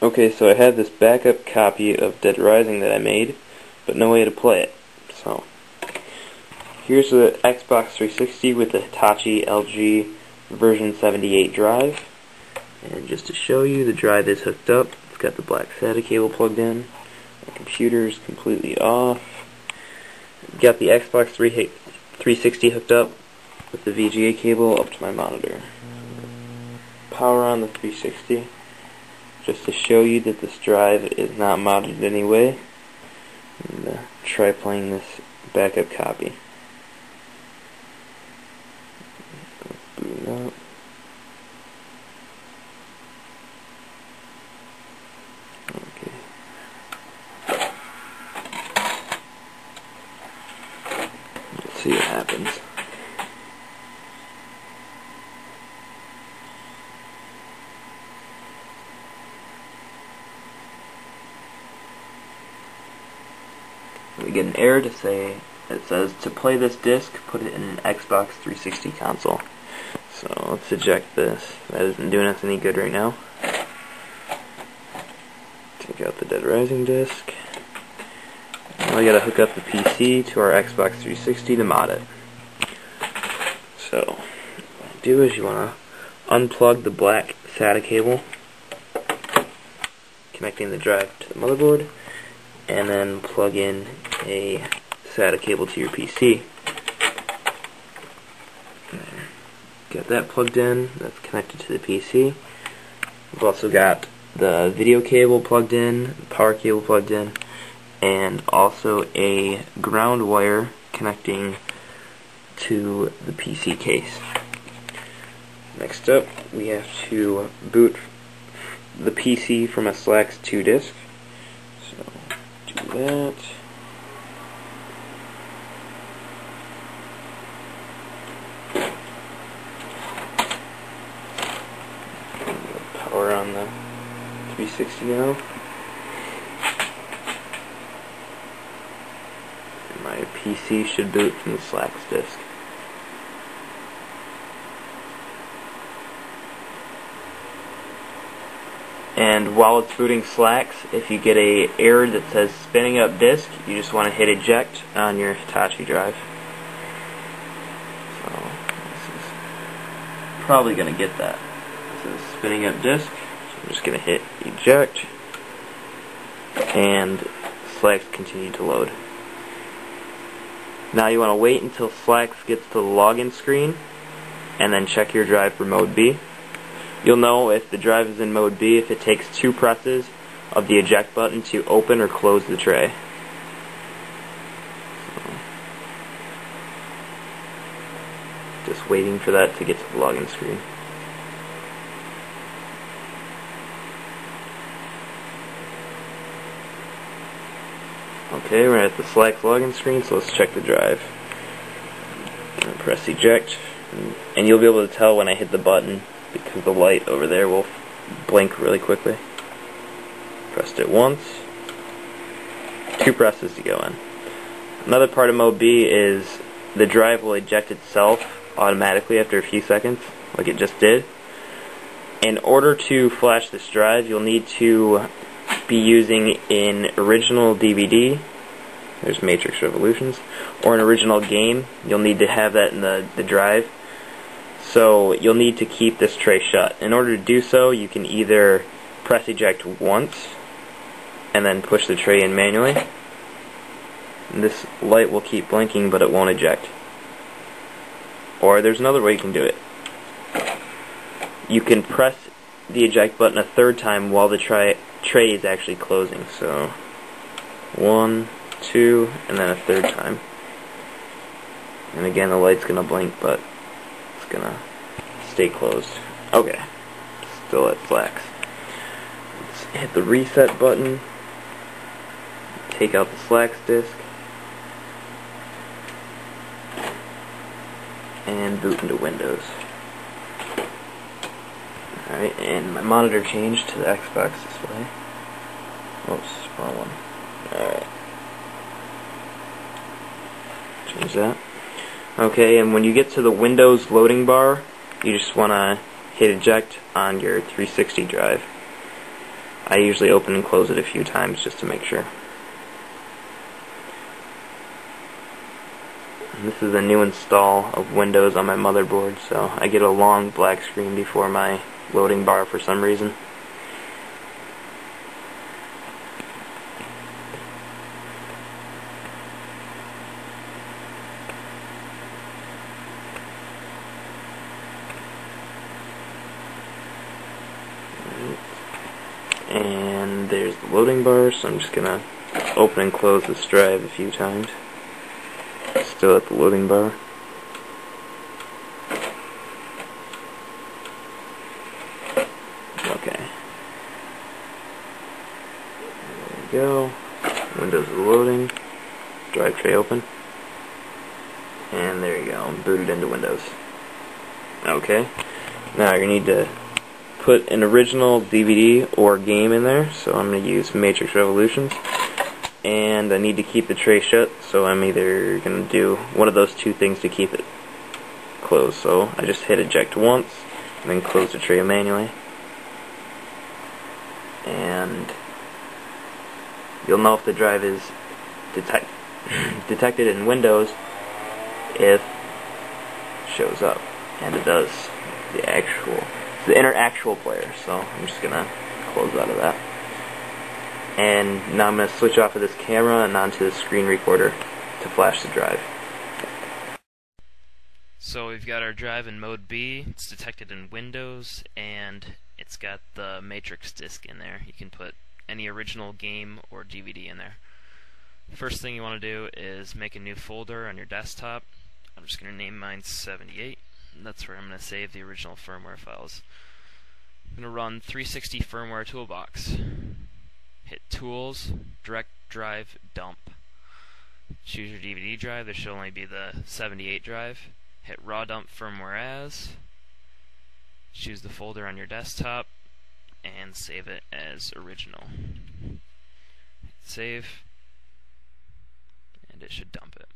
Okay, so I have this backup copy of Dead Rising that I made, but no way to play it. So, here's the Xbox 360 with the Hitachi LG version 78 drive. And just to show you, the drive is hooked up. It's got the black SATA cable plugged in. The computer's completely off. Got the Xbox 360 hooked up with the VGA cable up to my monitor. Power on the 360. Just to show you that this drive is not modded in any way. And try playing this backup copy. Boot up. Okay. Let's see what happens. We get an error to say, it says to play this disc, put it in an Xbox 360 console. So let's eject this. That isn't doing us any good right now. Take out the Dead Rising disc. Now we gotta hook up the PC to our Xbox 360 to mod it. So what you do is you wanna unplug the black SATA cable, connecting the drive to the motherboard, and then plug in a SATA cable to your PC. Got that plugged in, that's connected to the PC. We've also got the video cable plugged in, the power cable plugged in, and also a ground wire connecting to the PC case. Next up, we have to boot the PC from a Slacks 2 disk. So, do that. Power on the 360 now. And my PC should boot from the Slacks disk. And while it's booting Slacks, if you get a error that says spinning up disk, you just want to hit eject on your Hitachi drive. So this is probably going to get that. This is spinning up disk, so I'm just going to hit eject, and Slacks continue to load. Now you want to wait until Slacks gets to the login screen, and then check your drive for mode B. You'll know if the drive is in mode B if it takes 2 presses of the eject button to open or close the tray. So, just waiting for that to get to the login screen. Okay, we're at the Slacks login screen, so let's check the drive. And press eject, and you'll be able to tell when I hit the button, because the light over there will blink really quickly. Pressed it once. 2 presses to go in. Another part of mode B is the drive will eject itself automatically after a few seconds, like it just did. In order to flash this drive, you'll need to be using an original DVD, there's Matrix Revolutions, or an original game. You'll need to have that in the drive. So you'll need to keep this tray shut. In order to do so, you can either press eject once and then push the tray in manually. And this light will keep blinking, but it won't eject. Or there's another way you can do it. You can press the eject button a 3rd time while the tray is actually closing. So 1, 2, and then a 3rd time. And again, the light's gonna blink, but gonna stay closed. Okay, still at Slacks. Let's hit the reset button, take out the Slacks disk, and boot into Windows. Alright, and my monitor changed to the Xbox display. Oops, wrong one. Alright. Change that. Okay, and when you get to the Windows loading bar, you just want to hit eject on your 360 drive. I usually open and close it a few times just to make sure. And this is a new install of Windows on my motherboard, so I get a long black screen before my loading bar for some reason. And there's the loading bar, so I'm just gonna open and close this drive a few times. Still at the loading bar. Okay. There we go. Windows is loading. Drive tray open. And there you go. I'm booted into Windows. Okay. Now you need to put an original DVD or game in there, so I'm going to use Matrix Revolutions, and I need to keep the tray shut, so I'm either going to do one of those two things to keep it closed. So I just hit eject once, and then close the tray manually, and you'll know if the drive is detected in Windows if it shows up, and it does. The inner actual player, so I'm just gonna close out of that. And now I'm gonna switch off of this camera and onto the screen recorder to flash the drive. So we've got our drive in mode B, it's detected in Windows, and it's got the Matrix disk in there. You can put any original game or DVD in there. First thing you want to do is make a new folder on your desktop. I'm just going to name mine 78. That's where I'm going to save the original firmware files. I'm going to run 360 firmware toolbox. Hit Tools, Direct Drive Dump. Choose your DVD drive. There should only be the 78 drive. Hit Raw Dump Firmware As. Choose the folder on your desktop and save it as original. Hit Save, and it should dump it.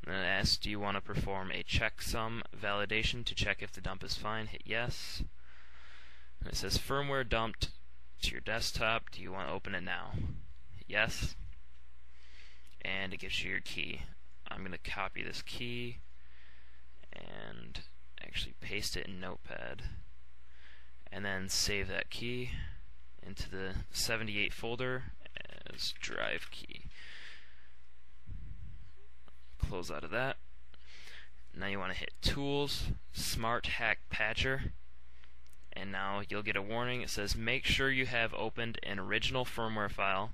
And then it asks, do you want to perform a checksum validation to check if the dump is fine? Hit yes. And it says firmware dumped to your desktop. Do you want to open it now? Hit yes. And it gives you your key. I'm going to copy this key and actually paste it in Notepad. And then save that key into the 78 folder as drive key. Close out of that. Now you want to hit Tools, Smart Hack Patcher, and now you'll get a warning. It says make sure you have opened an original firmware file.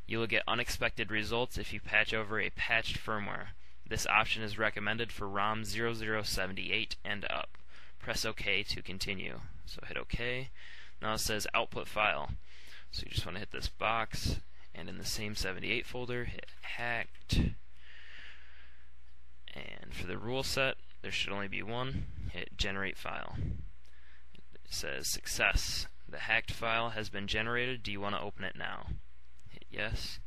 You will get unexpected results if you patch over a patched firmware. This option is recommended for ROM 0078 and up. Press OK to continue. So hit OK. Now it says output file. So you just want to hit this box, and in the same 78 folder, hit hacked. And for the rule set, there should only be one. Hit generate file. It says success. The hacked file has been generated. Do you want to open it now? Hit yes.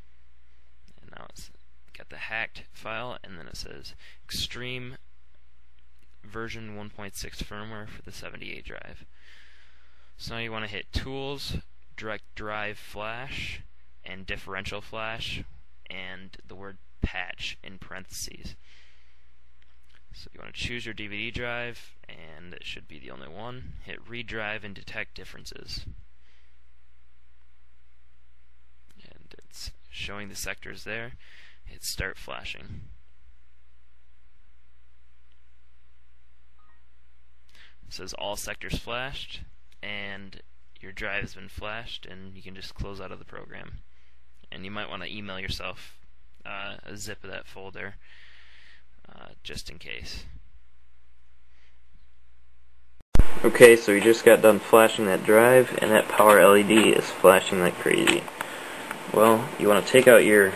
And now it's got the hacked file, and then it says extreme version 1.6 firmware for the 78 drive. So now you want to hit Tools, Direct Drive Flash, and Differential Flash, and the word patch in parentheses. So you want to choose your DVD drive, and it should be the only one. Hit redrive and detect differences. And it's showing the sectors there. Hit start flashing. It says all sectors flashed, and your drive has been flashed, and you can just close out of the program. And you might want to email yourself a zip of that folder just in case. Okay, so we just got done flashing that drive, and that power LED is flashing like crazy. Well, you want to take out your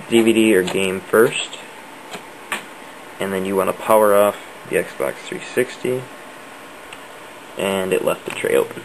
DVD or game first, and then you want to power off the Xbox 360, and it left the tray open.